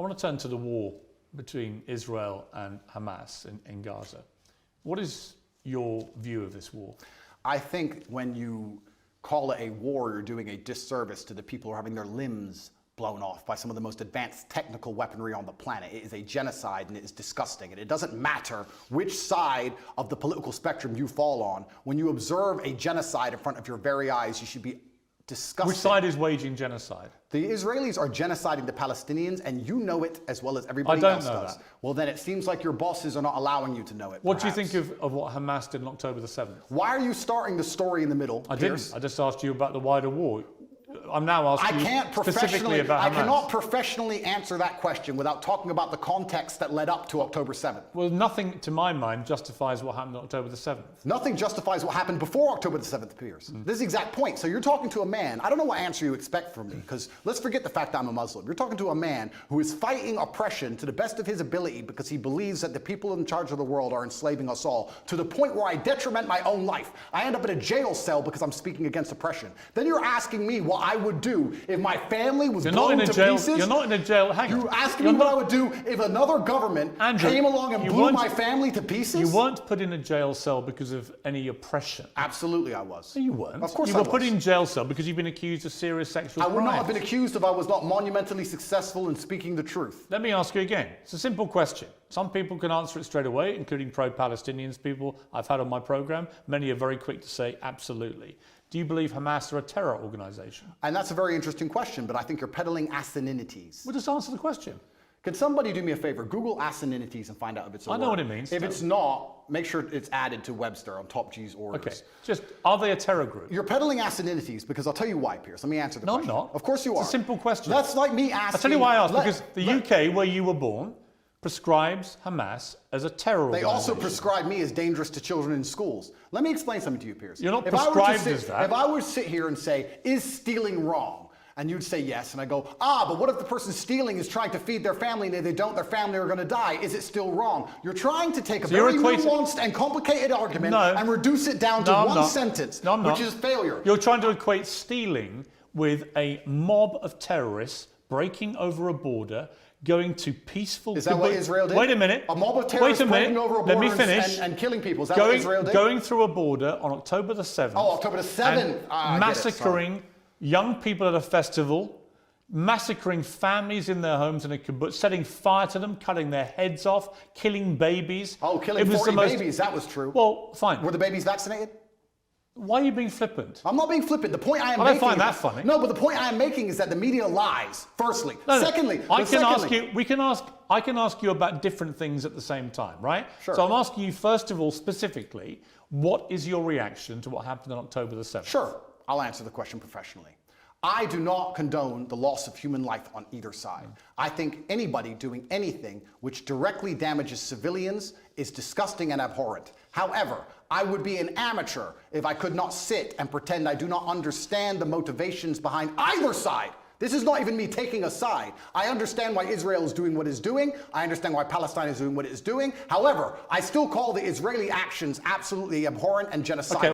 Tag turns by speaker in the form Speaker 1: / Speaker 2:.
Speaker 1: want to turn to the war between Israel and Hamas in Gaza. What is your view of this war?
Speaker 2: I think when you call it a war, you're doing a disservice to the people who are having their limbs blown off by some of the most advanced technical weaponry on the planet. It is a genocide and it is disgusting. And it doesn't matter which side of the political spectrum you fall on. When you observe a genocide in front of your very eyes, you should be disgusted.
Speaker 1: Which side is waging genocide?
Speaker 2: The Israelis are genociding the Palestinians, and you know it as well as everybody else does.
Speaker 1: I don't know that.
Speaker 2: Well, then it seems like your bosses are not allowing you to know it.
Speaker 1: What do you think of what Hamas did on October the 7th?
Speaker 2: Why are you starting the story in the middle, Pierce?
Speaker 1: I just asked you about the wider war. I'm now asking you specifically about Hamas.
Speaker 2: I cannot professionally answer that question without talking about the context that led up to October 7th.
Speaker 1: Well, nothing, to my mind, justifies what happened on October the 7th.
Speaker 2: Nothing justifies what happened before October the 7th, Pierce. This is the exact point. So you're talking to a man, I don't know what answer you expect from me, because let's forget the fact that I'm a Muslim. You're talking to a man who is fighting oppression to the best of his ability because he believes that the people in charge of the world are enslaving us all, to the point where I detriment my own life. I end up in a jail cell because I'm speaking against oppression. Then you're asking me what I would do if my family was blown to pieces.
Speaker 1: You're not in a jail. Hang on.
Speaker 2: You're asking me what I would do if another government came along and blew my family to pieces?
Speaker 1: You weren't put in a jail cell because of any oppression.
Speaker 2: Absolutely I was.
Speaker 1: No, you weren't.
Speaker 2: Of course
Speaker 1: you
Speaker 2: I
Speaker 1: were
Speaker 2: was.
Speaker 1: put in jail cell because you've been accused of serious sexual crimes.
Speaker 2: I would not have been accused if I was not monumentally successful in speaking the truth.
Speaker 1: Let me ask you again. It's a simple question. Some people can answer it straight away, including pro-Palestinians people I've had on my program. Many are very quick to say absolutely. Do you believe Hamas are a terror organization?
Speaker 2: And that's a very interesting question, but I think you're peddling asininities.
Speaker 1: Well, just answer the question.
Speaker 2: Can somebody do me a favor? Google asininities and find out if it's a word.
Speaker 1: I know what it means.
Speaker 2: If it's not, make sure it's added to Webster on Top G's orders.
Speaker 1: Okay. Just, are they a terror group?
Speaker 2: You're peddling asininities because I'll tell you why, Pierce. Let me answer the question.
Speaker 1: No, I'm not.
Speaker 2: Of course you are.
Speaker 1: It's a simple question.
Speaker 2: That's like me asking...
Speaker 1: I'll tell you why I asked. Because the UK, where you were born, prescribes Hamas as a terror organization.
Speaker 2: They also prescribe me as dangerous to children in schools. Let me explain something to you, Pierce.
Speaker 1: You're not prescribed as that.
Speaker 2: If I were to sit here and say, is stealing wrong? And you'd say yes, and I go, but what if the person stealing is trying to feed their family, and if they don't, their family are going to die? Is it still wrong? You're trying to take a very nuanced and complicated argument and reduce it down to one sentence, which is failure.
Speaker 1: You're trying to equate stealing with a mob of terrorists breaking over a border, going to peaceful...
Speaker 2: Is that what Israel did?
Speaker 1: Wait a minute.
Speaker 2: A mob of terrorists breaking over a border and killing people. Is that what Israel did?
Speaker 1: Going through a border on October the 7th.
Speaker 2: Oh, October the 7th.
Speaker 1: Massacring young people at a festival, massacring families in their homes in a kibbutz, setting fire to them, cutting their heads off, killing babies.
Speaker 2: Oh, killing 40 babies. That was true.
Speaker 1: Well, fine.
Speaker 2: Were the babies vaccinated?
Speaker 1: Why are you being flippant?
Speaker 2: I'm not being flippant. The point I am making...
Speaker 1: I don't find that funny.
Speaker 2: No, but the point I am making is that the media lies, firstly. Secondly...
Speaker 1: I can ask you about different things at the same time, right?
Speaker 2: Sure.
Speaker 1: So I'm asking you, first of all, specifically, what is your reaction to what happened on October the 7th?
Speaker 2: Sure. I'll answer the question professionally. I do not condone the loss of human life on either side. I think anybody doing anything which directly damages civilians is disgusting and abhorrent. However, I would be an amateur if I could not sit and pretend I do not understand the motivations behind either side. This is not even me taking a side. I understand why Israel is doing what it's doing. I understand why Palestine is doing what it is doing. However, I still call the Israeli actions absolutely abhorrent and genocidal.